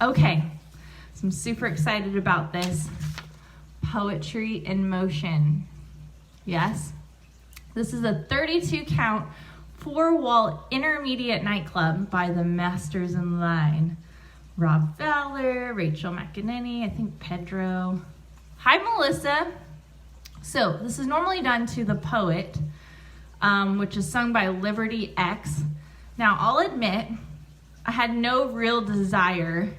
Okay, so I'm super excited about this. Poetry in Motion. Yes? This is a 32 count, 4-wall intermediate nightclub by the Masters in Line. Rob Fowler, Rachel McEnany, I think Pedro. Hi, Melissa. So this is normally done to The Poet, which is sung by Liberty X. Now, I'll admit, I had no real desire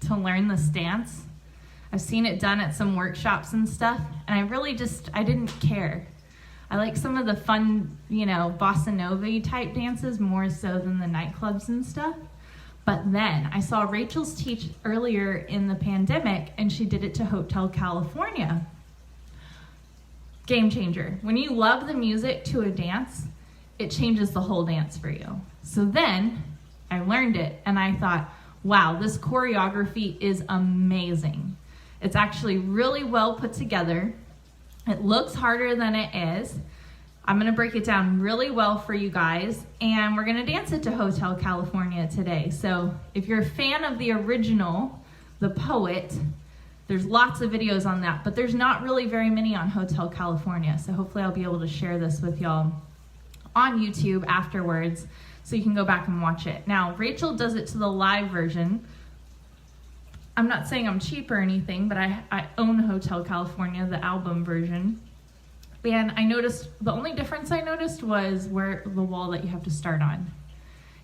to learn this dance. I've seen it done at some workshops and stuff, and I didn't care. I like some of the fun, bossa nova type dances more so than the nightclubs and stuff. But then I saw Rachel's teach earlier in the pandemic, and she did it to Hotel California. Game changer. When you love the music to a dance, it changes the whole dance for you. So then I learned it, and I thought, wow, this choreography is amazing. It's actually really well put together. It looks harder than it is. I'm going to break it down really well for you guys, and we're going to dance it to Hotel California today. So if you're a fan of the original, The Poet, there's lots of videos on that, but there's not really very many on Hotel California. So hopefully I'll be able to share this with y'all on YouTube afterwards so you can go back and watch it. Now, Rachel does it to the live version. I'm not saying I'm cheap or anything, but I own Hotel California, the album version. And I noticed, the only difference I noticed was where the wall that you have to start on.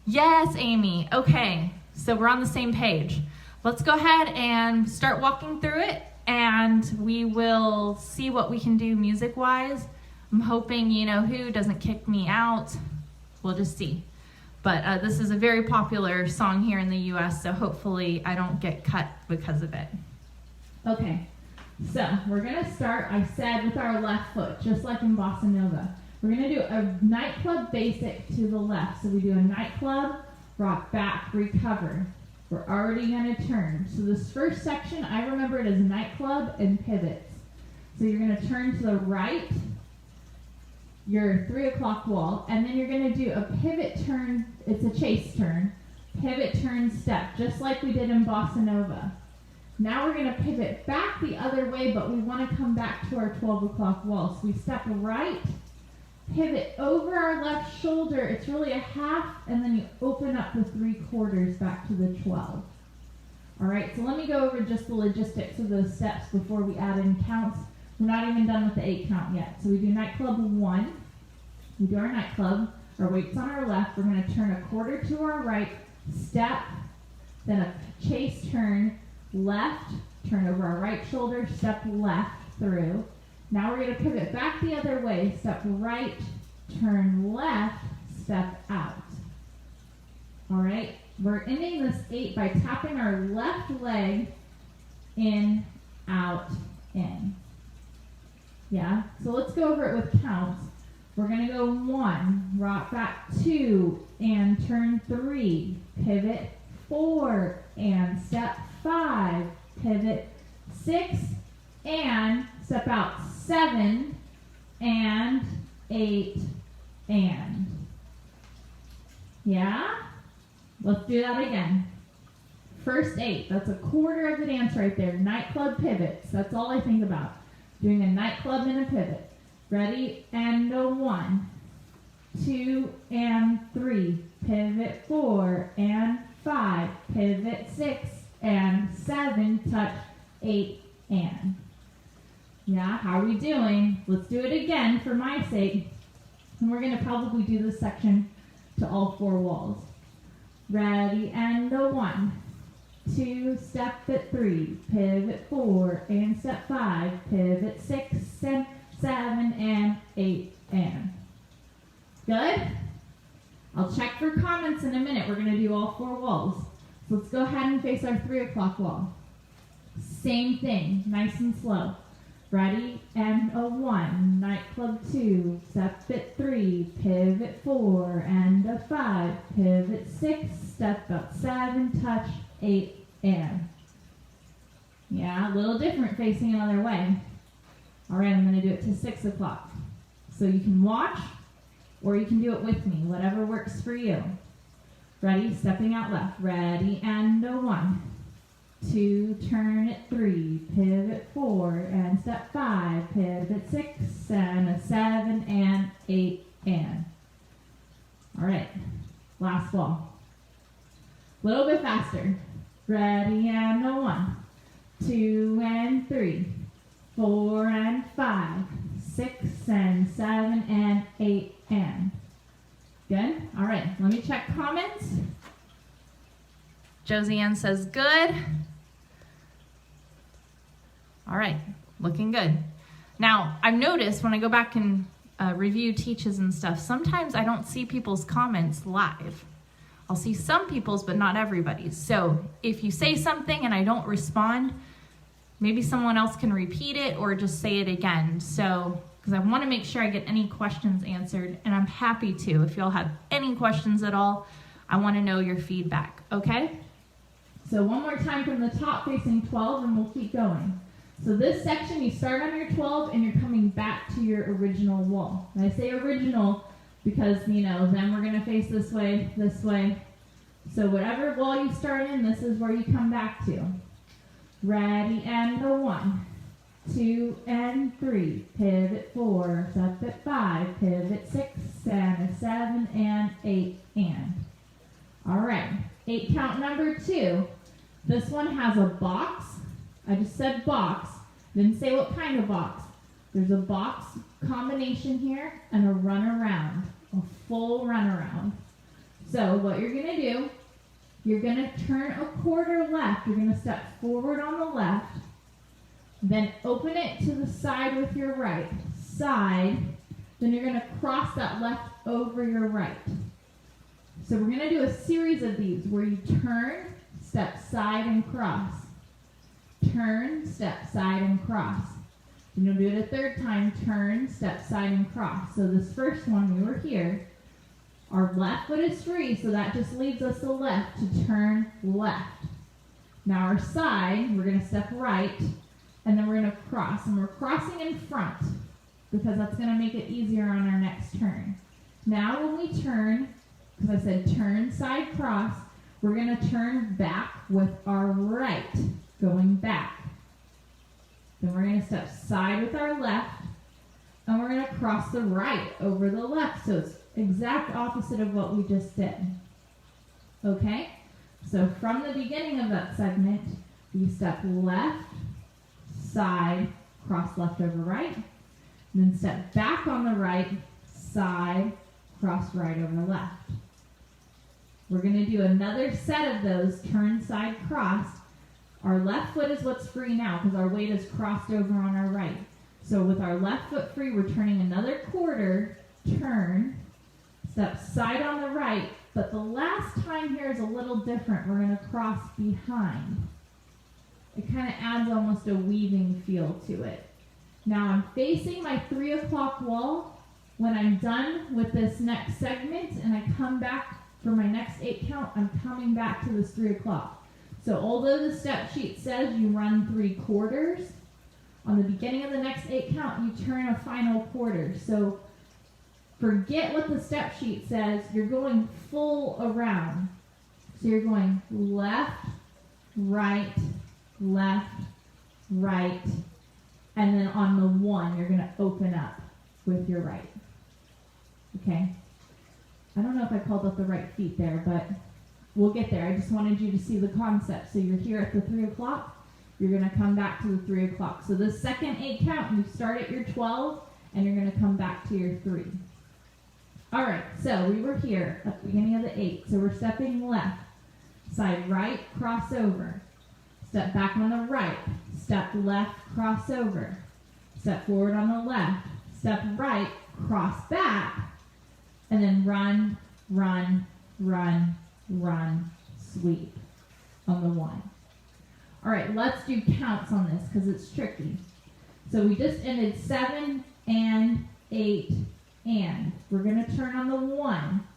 Yes, Amy. Okay, so we're on the same page. Let's go ahead and start walking through it, and we will see what we can do music-wise. I'm hoping who doesn't kick me out. We'll just see. But this is a very popular song here in the U.S., so hopefully I don't get cut because of it. Okay, so we're going to start, I said, with our left foot, just like in Bossa Nova. We're going to do a nightclub basic to the left. So we do a nightclub, rock back, recover. We're already going to turn. So this first section, I remember it as nightclub and pivots. So you're going to turn to the right, your 3 o'clock wall, and then you're going to do a pivot turn. It's a chase turn, pivot turn step, just like we did in Bossa Nova. Now we're going to pivot back the other way, but we want to come back to our 12 o'clock wall. So we step right, pivot over our left shoulder. It's really a half, and then you open up the 3/4 back to the 12. All right, so let me go over just the logistics of those steps before we add in counts. We're not even done with the 8 count yet. So we do nightclub 1. We do our nightclub. Our weight's on our left. We're going to turn 1/4 to our right, step, then a chase turn, left, turn over our right shoulder, step left through. Now we're going to pivot back the other way, step right, turn left, step out. All right, we're ending this 8 by tapping our left leg in, out, in. Yeah, so let's go over it with counts. We're going to go 1, rock back 2, and turn 3, pivot 4, and step 5, pivot 6, and step out 7, and 8, and. Yeah? Let's do that again. First 8, that's 1/4 of the dance right there. Nightclub pivots, that's all I think about. Doing a nightclub and a pivot. Ready? And go 1, 2, and 3. Pivot 4, and 5. Pivot 6, and 7. Touch 8, and. Yeah, how are we doing? Let's do it again for my sake. And we're going to probably do this section to all 4 walls. Ready? And go 1, 2, step at 3, pivot 4, and step 5, pivot 6, and 7, and 8, and. Good? I'll check for comments in a minute. We're going to do all 4 walls. So let's go ahead and face our 3 o'clock wall. Same thing, nice and slow. Ready? And a 1, nightclub 2, step at 3, pivot 4, and a 5, pivot 6, step out 7, touch 8, and. Yeah, a little different facing another way. All right, I'm going to do it to 6 o'clock. So you can watch or you can do it with me, whatever works for you. Ready? Stepping out left. Ready? And a 1, 2, turn it 3, pivot 4, and step 5, pivot 6, and a 7, and 8, and. All right, last wall. A little bit faster. Ready, and a 1, 2, and 3, 4, and 5, 6, and 7, and 8, and. Good? All right, let me check comments. Josianne says good. All right, looking good. Now, I've noticed when I go back and review teaches and stuff, sometimes I don't see people's comments live. I'll see some people's, but not everybody's. So if you say something and I don't respond, maybe someone else can repeat it or just say it again. So, because I want to make sure I get any questions answered, and I'm happy to. If y'all have any questions at all, I want to know your feedback, okay? So one more time from the top facing 12, and we'll keep going. So this section, you start on your 12, and you're coming back to your original wall. And I say original because, then we're going to face this way. So whatever wall you start in, this is where you come back to. Ready, and a 1, 2, and 3, pivot 4, step at 5, pivot 6, and a 7, and 8, and. All right, 8 count number 2. This one has a box. I just said box, didn't say what kind of box. There's a box combination here and a runaround, a full runaround. So what you're going to do, you're going to turn a quarter left. You're going to step forward on the left, then open it to the side with your right side. Then you're going to cross that left over your right. So we're going to do a series of these where you turn, step side, and cross. Turn, step side, and cross. And you'll do it a third time, turn, step side, and cross. So this first one, we were here. Our left foot is free, so that just leaves us the left to turn left. Now our side, we're going to step right, and then we're going to cross. And we're crossing in front because that's going to make it easier on our next turn. Now when we turn, because I said turn, side, cross, we're going to turn back with our right, going back. Then we're going to step side with our left, and we're going to cross the right over the left. So it's exact opposite of what we just did. Okay? So from the beginning of that segment, we step left, side, cross left over right, and then step back on the right, side, cross right over left. We're going to do another set of those, turn, side, cross. Our left foot is what's free now because our weight is crossed over on our right. So with our left foot free, we're turning another quarter, turn, step side on the right, but the last time here is a little different. We're going to cross behind. It kind of adds almost a weaving feel to it. Now I'm facing my 3 o'clock wall. When I'm done with this next segment and I come back for my next 8 count, I'm coming back to this 3 o'clock. So although the step sheet says you run 3 quarters, on the beginning of the next 8 count, you turn a final quarter. So forget what the step sheet says. You're going full around. So you're going left, right, and then on the 1, you're going to open up with your right. Okay? I don't know if I called out the right feet there, but we'll get there. I just wanted you to see the concept. So you're here at the 3 o'clock. You're going to come back to the 3 o'clock. So this second 8 count, you start at your 12, and you're going to come back to your 3. All right, so we were here at the beginning of the 8. So we're stepping left, side right, cross over. Step back on the right, step left, cross over. Step forward on the left, step right, cross back, and then run, sweep on the 1. All right, let's do counts on this because it's tricky. So we just ended 7 and 8 and. We're going to turn on the 1.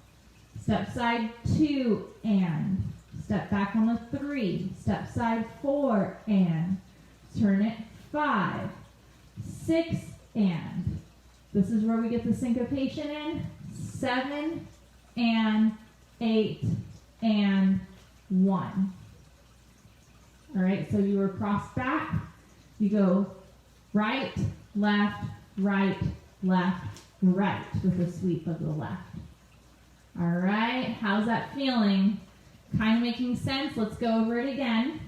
Step side 2 and. Step back on the 3. Step side 4 and. Turn it 5, 6 and. This is where we get the syncopation in. 7 and 8 and 1. All right, so you were crossed back. You go right, left, right, with a sweep of the left. All right, how's that feeling? Kind of making sense? Let's go over it again.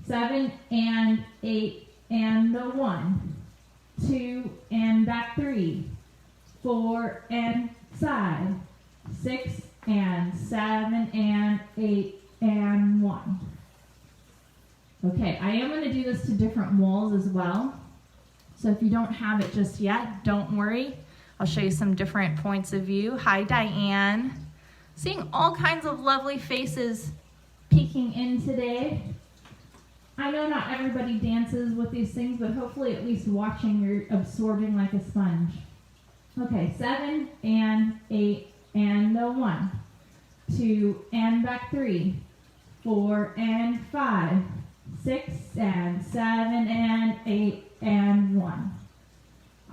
7 and 8 and the 1, 2 and back 3, 4 and side, 6 and 7 and 8 and 1. Okay, I am going to do this to different walls as well. So if you don't have it just yet, don't worry. I'll show you some different points of view. Hi, Diane. Seeing all kinds of lovely faces peeking in today. I know not everybody dances with these things, but hopefully at least watching, you're absorbing like a sponge. Okay, 7 and 8 and the 1, 2 and back 3, 4 and 5, 6 and 7 and 8 and 1.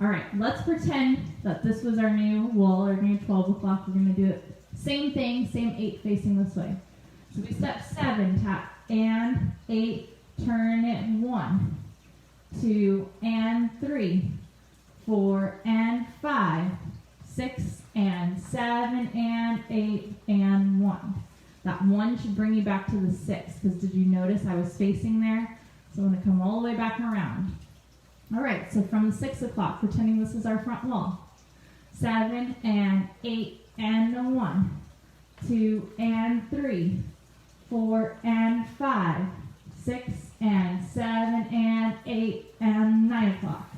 All right, let's pretend that this was our new wall, our new 12 o'clock. We're going to do it. Same thing, same 8 facing this way. So we step 7, tap, and 8, turn it 1, 2 and 3, 4 and 5, 6 and 7 and 8 and 1. That 1 should bring you back to the 6, because did you notice I was facing there? So I'm going to come all the way back and around. All right, so from the 6 o'clock, pretending this is our front wall. 7 and 8 and the 1, 2 and 3, 4 and 5, 6 and 7 and 8 and 9 o'clock.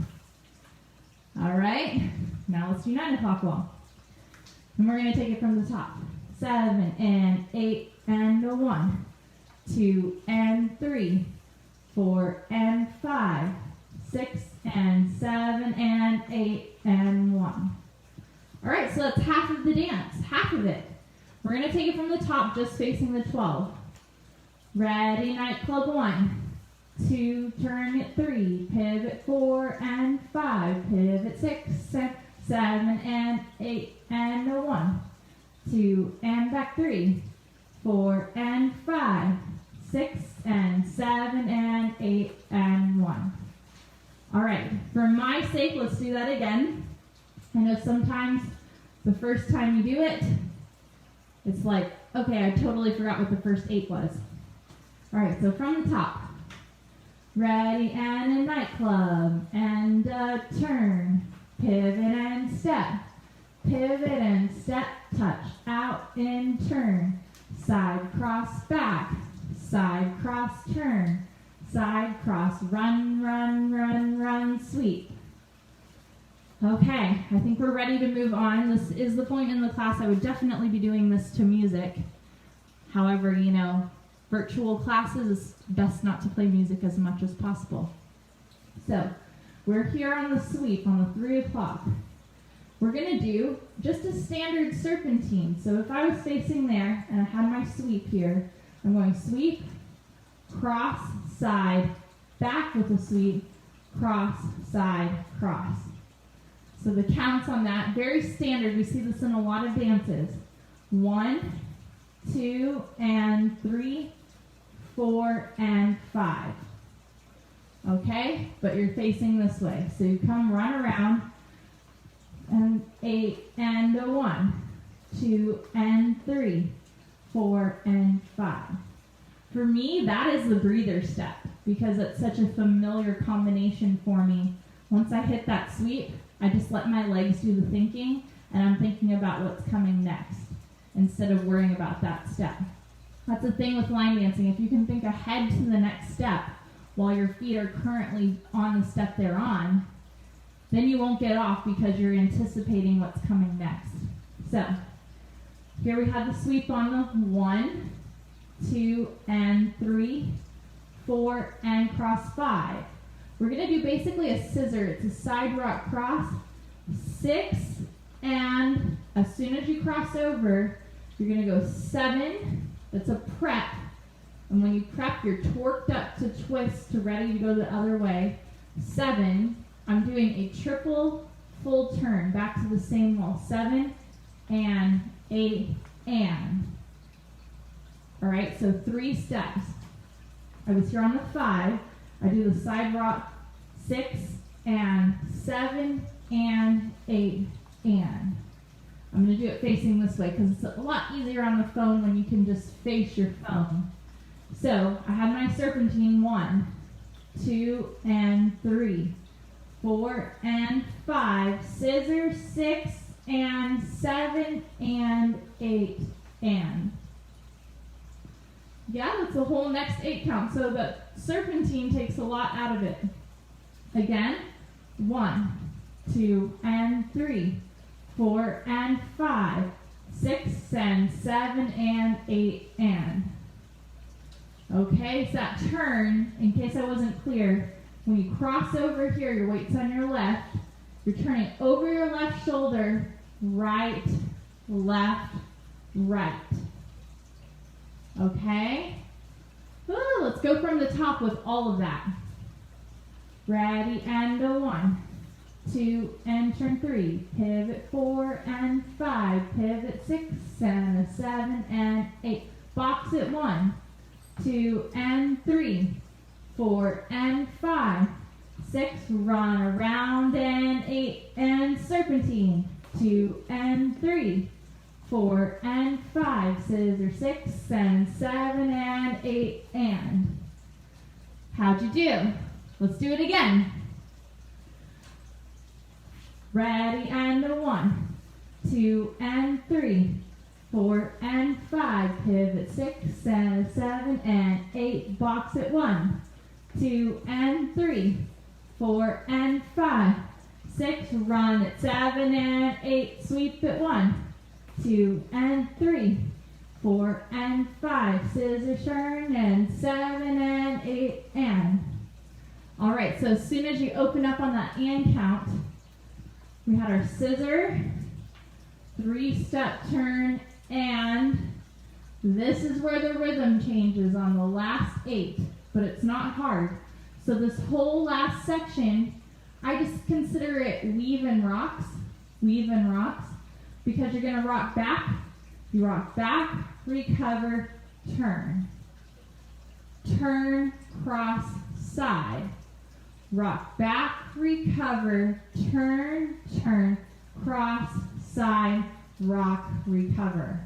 All right, now let's do 9 o'clock wall. And we're going to take it from the top. 7 and 8 and the 1, 2 and 3, 4 and 5, 6 and 7 and 8 and 1. All right, so that's half of the dance, half of it. We're going to take it from the top, just facing the 12. Ready, nightclub 1, 2, turn it 3, pivot 4 and 5, pivot 6, 7 and 8 and the 1, 2 and back 3, 4 and 5, 6 and 7 and 8 and 1. All right, for my sake, let's do that again. I know sometimes the first time you do it, it's like, okay, I totally forgot what the first 8 was. All right, so from the top. Ready, and a nightclub, and a turn, pivot and step, touch, out and turn, side cross back, side cross turn, side cross, run, sweep. Okay, I think we're ready to move on. This is the point in the class I would definitely be doing this to music. However, you know, virtual classes, it's best not to play music as much as possible. So, we're here on the sweep on the 3 o'clock. We're going to do just a standard serpentine. So if I was facing there and I had my sweep here, I'm going sweep, cross, side, back with a sweep, cross, side, cross. So the counts on that, very standard. We see this in a lot of dances. 1, 2, and 3, 4, and 5. Okay? But you're facing this way. So you come run around, and 8, and a 1, 2, and 3, 4, and 5. For me, that is the breather step, because it's such a familiar combination for me. Once I hit that sweep, I just let my legs do the thinking, and I'm thinking about what's coming next, instead of worrying about that step. That's the thing with line dancing. If you can think ahead to the next step while your feet are currently on the step they're on, then you won't get off because you're anticipating what's coming next. So, here we have the sweep on the 1, 2, and 3, 4, and cross 5. We're going to do basically a scissor. It's a side rock cross. 6, and as soon as you cross over, you're going to go 7. That's a prep. And when you prep, you're torqued up to twist to ready to go the other way. 7. I'm doing a triple full turn back to the same wall. 7, and 8, and. All right, so 3 steps. I was here on the 5. I do the side rock 6 and 7 and 8 and. I'm going to do it facing this way because it's a lot easier on the phone when you can just face your phone. So I had my serpentine 1, 2, and 3, 4, and 5, scissor 6, and 7, and 8, and. Yeah, that's the whole next 8 count. So the serpentine takes a lot out of it. Again, 1, 2, and 3, 4, and 5, 6, and 7, and 8, and. Okay, so that turn, in case I wasn't clear, when you cross over here, your weight's on your left, you're turning over your left shoulder, right, left, right. Okay? Ooh, let's go from the top with all of that. Ready, and a 1, 2, and turn 3, pivot 4 and 5, pivot 6 and a 7 and 8, box it 1, 2 and 3, 4 and 5, 6, run around and 8 and serpentine, 2 and 3, 4 and 5, scissor 6 and 7 and 8 and. How'd you do? Let's do it again. Ready, and a 1, 2 and 3, 4 and 5, pivot 6 and 7 and 8, box it 1, 2 and 3, 4 and 5, 6, run it 7 and 8, sweep it 1, 2 and 3, 4 and 5, scissor turn and 7 and 8 and. All right, so as soon as you open up on that and count, we had our scissor, 3-step turn, and this is where the rhythm changes on the last 8, but it's not hard. So this whole last section, I just consider it weave and rocks, because you're going to rock back, you rock back, recover, turn. Turn, cross, side. Rock back, recover, turn, turn, cross, side, rock, recover.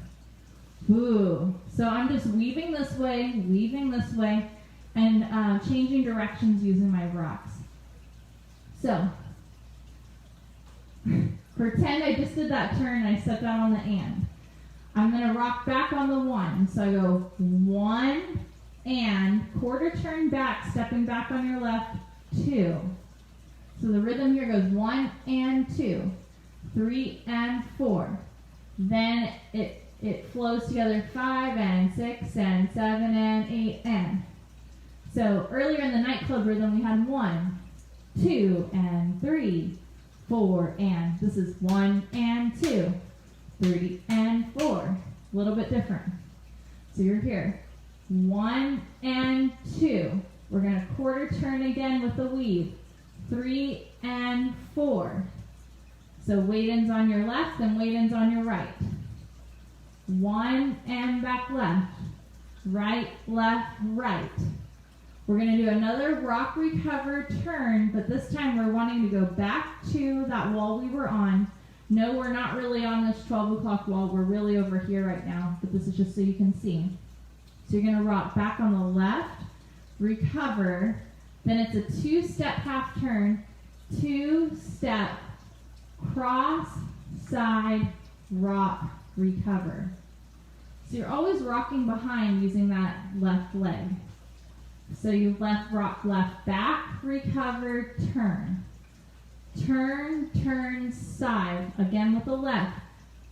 Ooh. So I'm just weaving this way, and changing directions using my rocks. So, pretend I just did that turn and I stepped out on the and. I'm going to rock back on the 1. So I go 1 and, quarter turn back, stepping back on your left, 2. So the rhythm here goes 1 and 2, 3 and 4. Then it flows together 5 and 6 and 7 and 8 and. So earlier in the nightclub rhythm we had 1, 2 and 3, 4 and. This is 1 and 2, 3 and 4. A little bit different. So you're here. 1 and 2. We're going to quarter turn again with the weave. 3 and 4. So weight ends on your left and weight ends on your right. 1 and back left. Right, left, right. We're going to do another rock, recover, turn, but this time we're wanting to go back to that wall we were on. No, we're not really on this 12 o'clock wall. We're really over here right now, but this is just so you can see. So you're going to rock back on the left, recover, then it's a 2-step half turn, 2-step, cross, side, rock, recover. So you're always rocking behind using that left leg. So you left, rock, left, back, recover, turn. Turn, turn, side, again with the left.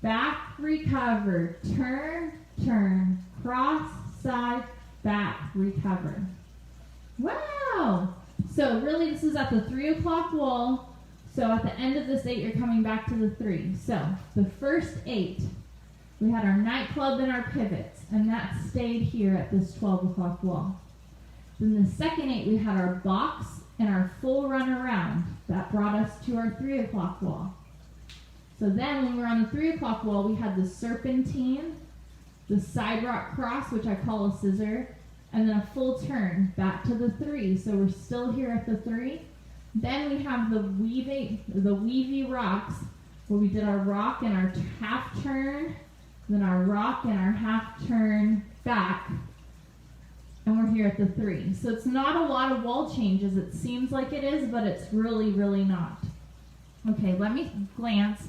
Back, recover, turn, turn, cross, side, back, recover. Wow! So really this is at the 3 o'clock wall. So at the end of this 8, you're coming back to the 3. So the first 8, we had our nightclub and our pivots, and that stayed here at this 12 o'clock wall. Then the second 8, we had our box and our full run around. That brought us to our 3 o'clock wall. So then when we were on the 3 o'clock wall, we had the serpentine, the side rock cross, which I call a scissor, and then a full turn back to the 3. So we're still here at the 3. Then we have the weavy rocks, where we did our rock and our half turn, then our rock and our half turn back, and we're here at the 3. So it's not a lot of wall changes. It seems like it is, but it's really, really not. Okay, let me glance,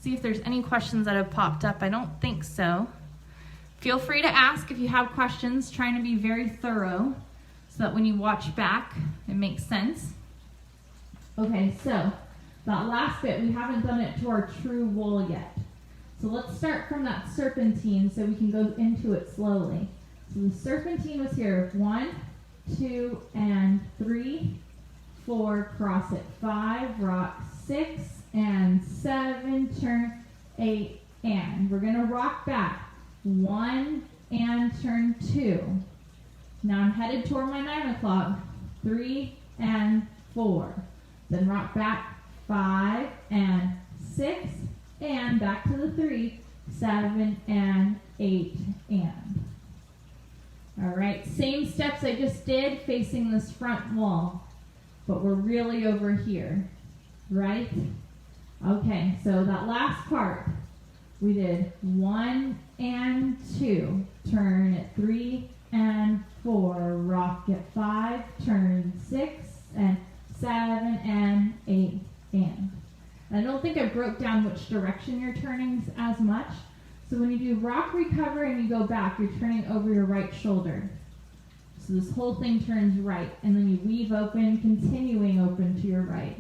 see if there's any questions that have popped up. I don't think so. Feel free to ask if you have questions, trying to be very thorough so that when you watch back, it makes sense. Okay, so that last bit, we haven't done it to our true wall yet. So let's start from that serpentine so we can go into it slowly. So the serpentine was here, 1, 2, and 3, 4, cross it, 5, rock, 6, and 7, turn, 8, and. We're gonna rock back, 1, and turn 2. Now I'm headed toward my 9 o'clock, 3, and 4. Then rock back, 5, and 6, and back to the 3, 7, and 8, and. All right, same steps I just did facing this front wall, but we're really over here, right? Okay, so that last part, we did 1 and 2, turn at 3 and 4, rock at 5, turn 6, and 7, and 8, and. I don't think I broke down which direction you're turning as much. So when you do rock, recover, and you go back, you're turning over your right shoulder. So this whole thing turns right, and then you weave open, continuing open to your right.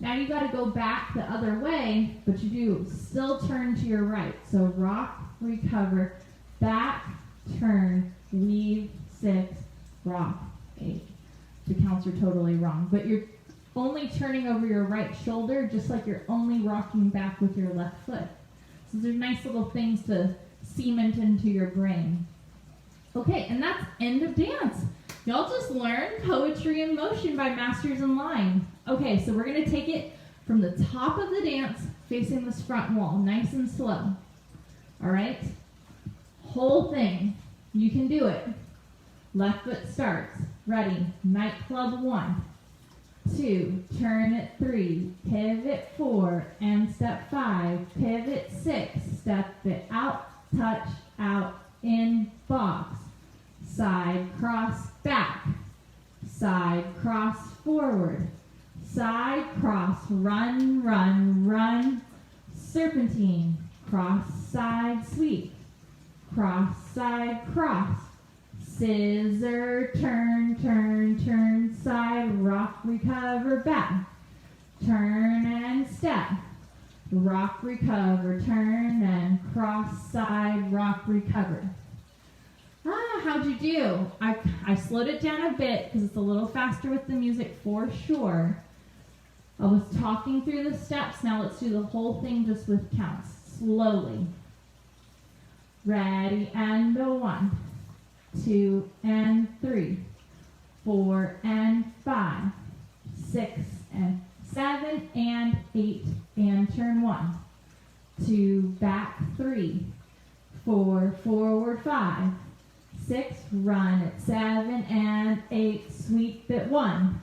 Now you got to go back the other way, but you do still turn to your right. So rock, recover, back, turn, weave, 6, rock, 8. The counts are totally wrong, but you're only turning over your right shoulder, just like you're only rocking back with your left foot. So they're nice little things to cement into your brain. Okay, and that's end of dance. Y'all just learned Poetry in Motion by Masters in Line. Okay, so we're going to take it from the top of the dance facing this front wall, nice and slow. All right? Whole thing. You can do it. Left foot starts. Ready. Nightclub 1. 2, turn at 3, pivot 4, and step 5, pivot 6, step it out, touch, out, in, box, side, cross, back, side, cross, forward, side, cross, run, run, run, serpentine, cross, side, sweep, cross, side, cross, scissor, turn, turn, turn, side, rock, recover, back, turn and step, rock, recover, turn, and cross, side, rock, recover. How'd you do? I slowed it down a bit because it's a little faster with the music for sure. I was talking through the steps. Now let's do the whole thing just with counts, slowly. Ready, and go 1. 2 and 3, 4 and 5, 6 and 7 and 8, and turn 1, 2, back 3, 4, forward 5, 6, run at 7 and 8, sweep at 1,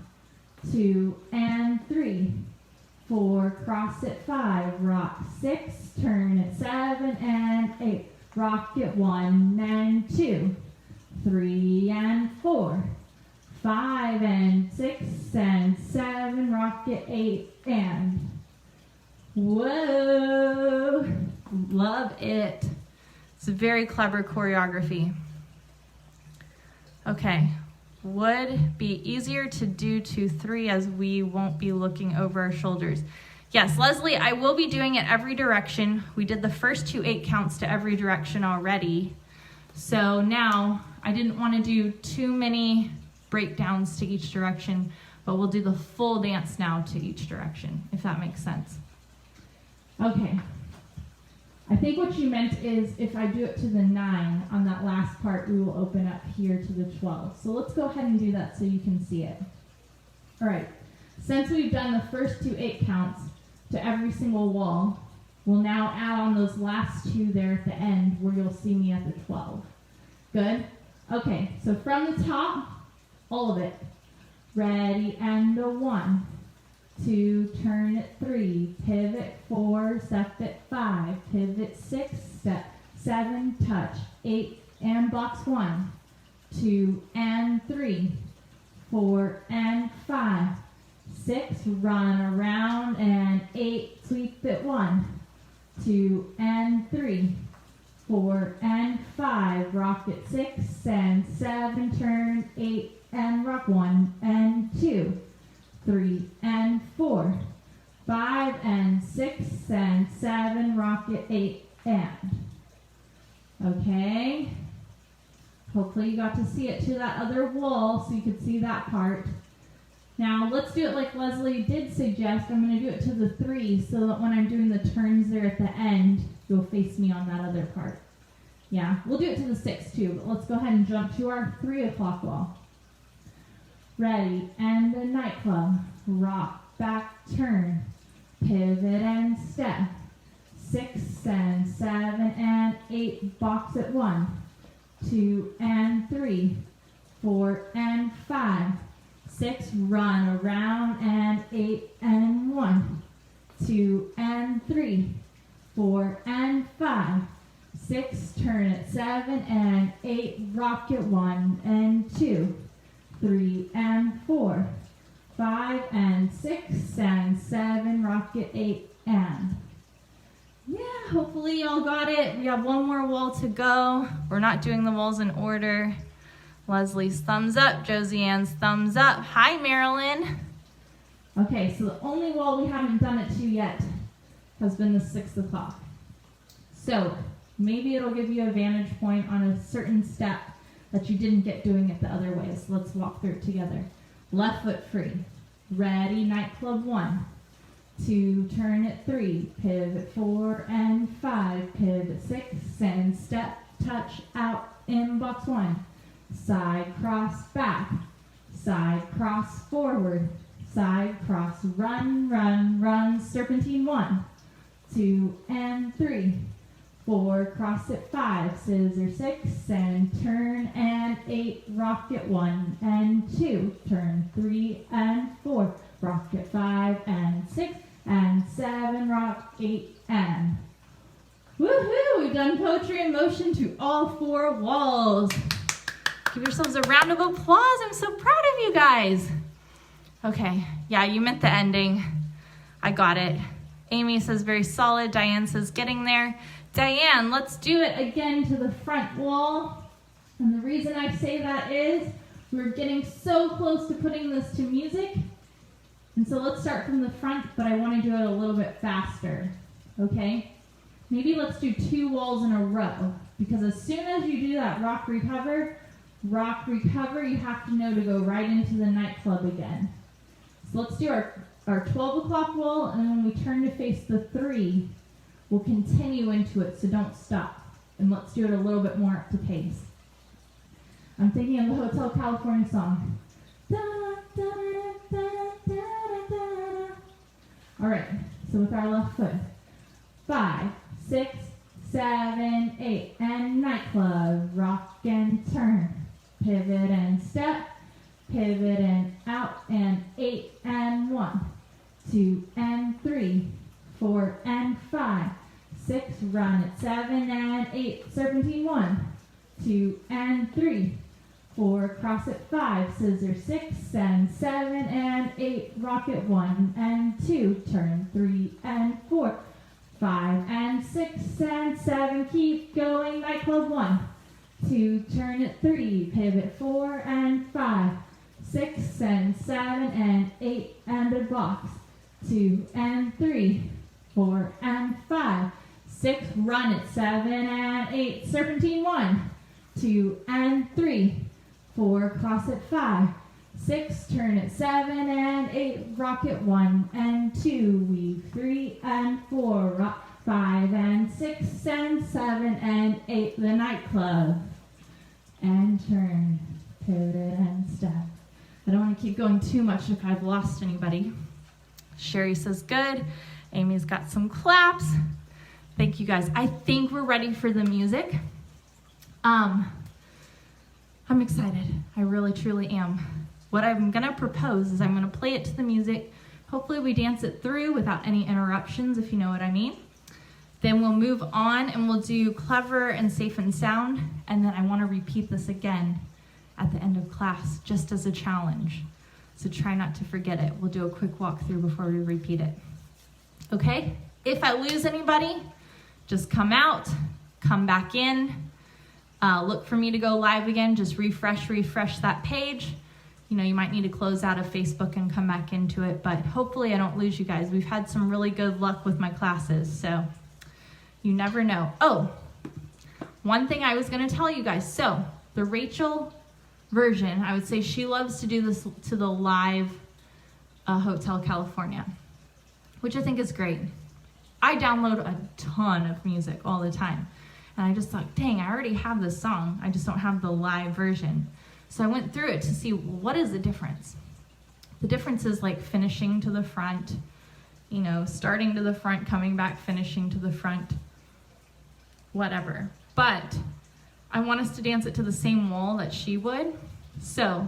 2 and 3, 4, cross at 5, rock 6, turn at 7 and 8, rock at 1 and 2, 3 and 4, 5 and 6 and 7, rock at 8, and whoa, love it. It's a very clever choreography. Okay, would be easier to do 2, 3 as we won't be looking over our shoulders. Yes, Leslie, I will be doing it every direction. We did the first 2 8 counts to every direction already. So now I didn't want to do too many breakdowns to each direction, but we'll do the full dance now to each direction, if that makes sense. Okay. I think what you meant is if I do it to the 9 on that last part, we will open up here to the 12. So let's go ahead and do that so you can see it. All right. Since we've done the first 2 8 counts to every single wall, we'll now add on those last 2 there at the end where you'll see me at the 12. Good? Okay, so from the top, all of it. Ready, and a 1, 2, turn it 3, pivot 4, step it 5, pivot 6, step 7, touch 8, and box 1, 2, and 3, 4, and 5, 6, run around, and 8, sweep it 1, 2, and 3, 4, and 5, rock it 6, and 7, turn 8, and rock 1, and 2, 3, and 4, 5, and 6, and 7, rock it 8, and. Okay. Hopefully you got to see it to that other wall so you could see that part. Now let's do it like Leslie did suggest. I'm going to do it to the 3 so that when I'm doing the turns there at the end, you'll face me on that other part. Yeah, we'll do it to the 6 too, but let's go ahead and jump to our 3 o'clock wall. Ready, and the nightclub, rock, back, turn, pivot and step, 6 and 7 and 8, box at 1, 2 and 3, 4 and 5, 6, run around, and 8 and 1, 2 and 3, 4 and 5, 6, turn at 7 and 8, rock at 1 and 2, 3 and 4, 5 and 6 and 7, rock at 8 and. Yeah, hopefully y'all got it. We have one more wall to go. We're not doing the walls in order. Leslie's thumbs up, Josie Ann's thumbs up. Hi, Marilyn. Okay, so the only wall we haven't done it to yet has been the 6 o'clock. So maybe it'll give you a vantage point on a certain step that you didn't get doing it the other way. So let's walk through it together. Left foot free. Ready, nightclub 1, 2, turn it 3, pivot 4 and 5, pivot 6, and step, touch, out, in box 1. Side cross back, side cross forward, side cross run, run, run, serpentine 1, 2 and 3, 4, cross at 5, scissor 6, and turn, and 8, rock at 1 and 2, turn 3 and 4, rock at 5 and 6, and 7, rock 8 and. Woohoo! We've done poetry in motion to all 4 walls. Give yourselves a round of applause. I'm so proud of you guys. Okay, yeah, you meant the ending. I got it. Amy says very solid. Diane says getting there. Diane, let's do it again to the front wall. And the reason I say that is we're getting so close to putting this to music. And so let's start from the front, but I want to do it a little bit faster. Okay? Maybe let's do 2 walls in a row. Because as soon as you do that rock, recover, you have to know to go right into the nightclub again. So let's do our 12 o'clock wall, and then when we turn to face the 3, we'll continue into it, so don't stop. And let's do it a little bit more up to pace. I'm thinking of the Hotel California song. Da, da, da, da, da, da, da. All right, so with our left foot. 5, 6, 7, 8, and nightclub, rock and turn. Pivot and step, pivot and out, and 8 and 1, 2 and 3, 4 and 5, 6, run at 7 and 8, serpentine 1, 2 and 3, 4, cross at 5, scissor 6 and 7 and 8, rock at 1 and 2, turn 3 and 4, 5 and 6 and 7, keep going, nightclub 1, 2, turn at 3, pivot 4 and 5, 6 and 7 and 8, and a box, 2 and 3, 4 and 5, 6, run at 7 and 8, serpentine 1, 2 and 3, 4, cross at 5, 6, turn at 7 and 8, rock at 1 and 2, weave 3 and 4, rock 5 and 6 and 7 and 8, the nightclub, and turn, pivot and step. I don't want to keep going too much if I've lost anybody. Sherry says good. Amy's got some claps. Thank you guys. I think we're ready for the music. I'm excited. I really, truly am. What I'm gonna propose is I'm gonna play it to the music. Hopefully we dance it through without any interruptions, if you know what I mean. Then we'll move on and we'll do clever and safe and sound. And then I wanna repeat this again at the end of class, just as a challenge. So try not to forget it. We'll do a quick walkthrough before we repeat it. Okay? If I lose anybody, just come out, come back in. Look for me to go live again. Just refresh that page. You know, you might need to close out of Facebook and come back into it, but hopefully I don't lose you guys. We've had some really good luck with my classes, so you never know. Oh, one thing I was gonna tell you guys. So the Rachel version, I would say she loves to do this to the live Hotel California, which I think is great. I download a ton of music all the time. And I just thought, dang, I already have this song. I just don't have the live version. So I went through it to see what is the difference. The difference is like finishing to the front, you know, starting to the front, coming back, finishing to the front, whatever. But I want us to dance it to the same wall that she would. So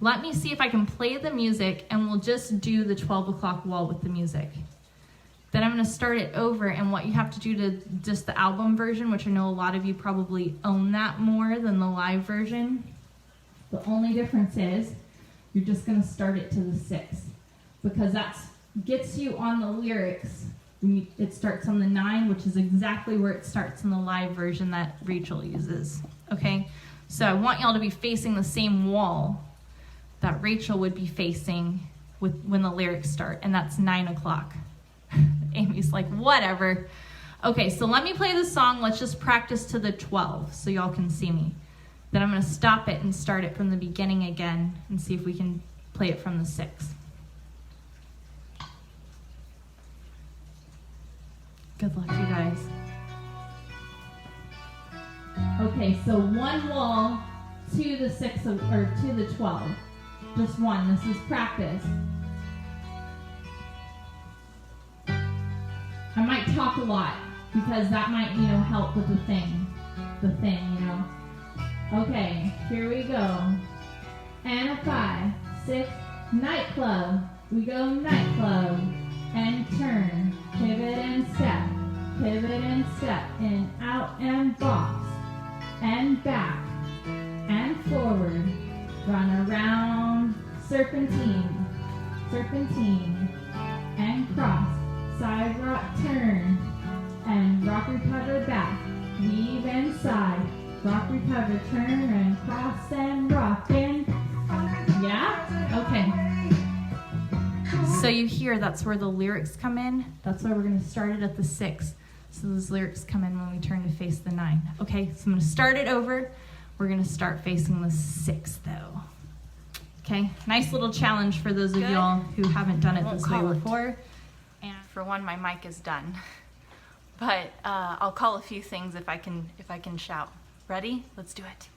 let me see if I can play the music and we'll just do the 12 o'clock wall with the music. Then I'm gonna start it over, and what you have to do to just the album version, which I know a lot of you probably own that more than the live version. The only difference is you're just gonna start it to the 6, because that gets you on the lyrics. It starts on the 9, which is exactly where it starts in the live version that Rachel uses, okay? So I want y'all to be facing the same wall that Rachel would be facing when the lyrics start, and that's 9 o'clock. Amy's like, whatever. Okay, so let me play the song. Let's just practice to the 12 so y'all can see me. Then I'm gonna stop it and start it from the beginning again and see if we can play it from the 6. Good luck, you guys. Okay, so one wall to the 6 or to the 12. Just one. This is practice. I might talk a lot because that might, you know, help with the thing, you know. Okay, here we go. And a 5, 6, nightclub. We go nightclub and turn, pivot and step, in, out and box, and back, and forward, run around, serpentine, and cross. Side rock turn, and rock recover back, weave and side, rock recover turn, and cross and rock and, yeah? Okay. So you hear that's where the lyrics come in. That's why we're gonna start it at the 6. So those lyrics come in when we turn to face the 9. Okay, so I'm gonna start it over. We're gonna start facing the 6 though. Okay, nice little challenge for those of y'all who haven't done it this way before. And for one, my mic is done, but I'll call a few things if I can shout. Ready? Let's do it.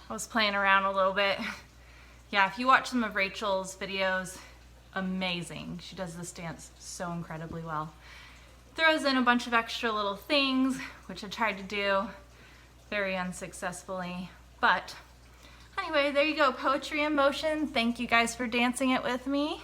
I was playing around a little bit. Yeah, if you watch some of Rachel's videos, amazing. She does this dance so incredibly well. Throws in a bunch of extra little things, which I tried to do very unsuccessfully. But anyway, there you go, poetry in motion. Thank you guys for dancing it with me.